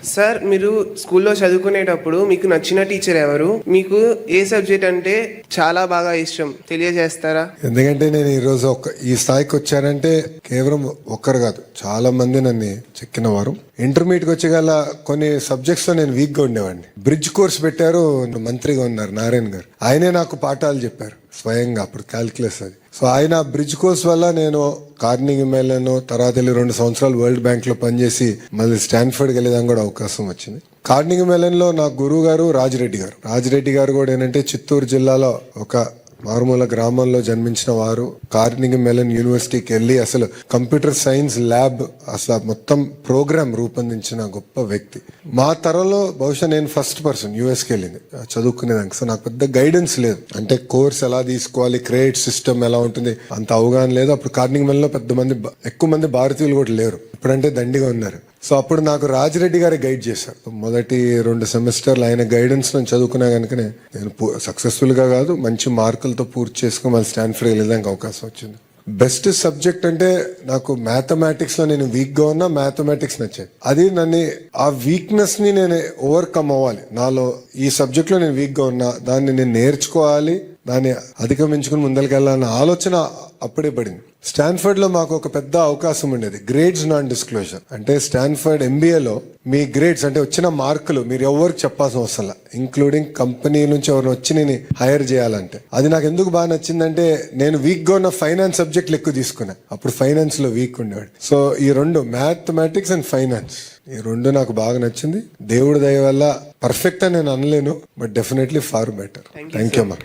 Sir, మీరు స్కూల్లో చదువుకునేటప్పుడు మీకు నచ్చిన టీచర్ ఎవరు? మీకు ఏ సబ్జెక్ట్ అంటే చాలా బాగా ఇష్టం తెలియజేస్తారా? ఎందుకంటే నేను ఈరోజు ఈ స్థాయికి వచ్చానంటే కేవలం ఒక్కరు కాదు, చాలా మంది నన్ను చెక్కిన వారు. ఇంటర్మీడియట్కి వచ్చేగల కొన్ని సబ్జెక్ట్స్ లో నేను వీక్ గా ఉండేవాడిని. బ్రిడ్జ్ కోర్స్ పెట్టారు, మంత్రిగా ఉన్నారు నారాయణ గారు. ఆయనే నాకు పాఠాలు చెప్పారు స్వయంగా, అప్పుడు క్యాల్కులస్ అది. సో ఆయన బ్రిడ్జ్ కోర్స్ వల్ల నేను కార్నింగ్ మెల్లన్, తర్వాత 2 సంవత్సరాలు వరల్డ్ బ్యాంక్ లో పనిచేసి మళ్ళీ స్టాన్ఫర్డ్ వెళ్ళేదానికి కూడా అవకాశం వచ్చింది. కార్నింగ్ మెల్లన్ లో నా గురువు గారు రాజిరెడ్డి గారు కూడా ఏంటంటే చిత్తూరు జిల్లాలో ఒక మారుమూల గ్రామంలో జన్మించిన వారు. కార్నింగ్ మెల్లన్ యూనివర్సిటీకి వెళ్ళి అసలు కంప్యూటర్ సైన్స్ ల్యాబ్ అసలు మొత్తం ప్రోగ్రామ్ రూపొందించిన గొప్ప వ్యక్తి. మా తరంలో బహుశా నేను ఫస్ట్ పర్సన్ యుఎస్కి వెళ్ళింది చదువుకునేదానికి. సో నాకు పెద్ద గైడెన్స్ లేదు, అంటే కోర్స్ ఎలా తీసుకోవాలి, క్రెడిట్ సిస్టమ్ ఎలా ఉంటుంది అంత అవగాహన లేదు. అప్పుడు కార్నింగ్ మెల్లన్ లో ఎక్కువ మంది భారతీయులు కూడా లేరు, ఇప్పుడంటే దండిగా ఉన్నారు. సో అప్పుడు నాకు రాజిరెడ్డి గారే గైడ్ చేశారు. మొదటి 2 సెమిస్టర్లు ఆయన గైడెన్స్ నేను చదువుకున్నా కనుకనే నేను సక్సెస్ఫుల్ గా కాదు, మంచి మార్కులతో పూర్తి చేసుకుని మళ్ళీ స్టాన్ఫర్డ్ వెళ్ళడానికి అవకాశం వచ్చింది. బెస్ట్ సబ్జెక్ట్ అంటే నాకు మ్యాథమెటిక్స్ లో నేను వీక్ గా ఉన్నా, మ్యాథమెటిక్స్ నచ్చాయి. అది నన్ను ఆ వీక్నెస్ ని నేను ఓవర్కమ్ అవ్వాలి. నాలో ఈ సబ్జెక్ట్ లో నేను వీక్ గా ఉన్నా, దాన్ని నేను నేర్చుకోవాలి, దాన్ని అధిగమించుకుని ముందరికెళ్ళాలన్న ఆలోచన అప్పుడే పడింది. స్టాన్ఫర్డ్ లో మాకు ఒక పెద్ద అవకాశం ఉండేది, గ్రేడ్స్ నాన్ డిస్క్లోజర్. అంటే స్టాన్ఫర్డ్ ఎంబీఏలో మీ గ్రేడ్స్ అంటే వచ్చిన మార్కులు మీరు ఎవరికి చెప్పాల్సిన అవసరం, ఇంక్లూడింగ్ కంపెనీ నుంచి ఎవరిని వచ్చి నేను హైర్ చేయాలంటే. అది నాకు ఎందుకు బాగా నచ్చిందంటే నేను వీక్ గా ఉన్న ఫైనాన్స్ సబ్జెక్టులు ఎక్కువ తీసుకున్నా. అప్పుడు ఫైనాన్స్ లో వీక్ ఉండేవాడు. సో ఈ 2 మ్యాథమెటిక్స్ అండ్ ఫైనాన్స్, ఈ 2 నాకు బాగా నచ్చింది. దేవుడి దయ వల్ల పర్ఫెక్ట్ అని నేను అనలేను, but definitely far better. Thank you అమ్మా.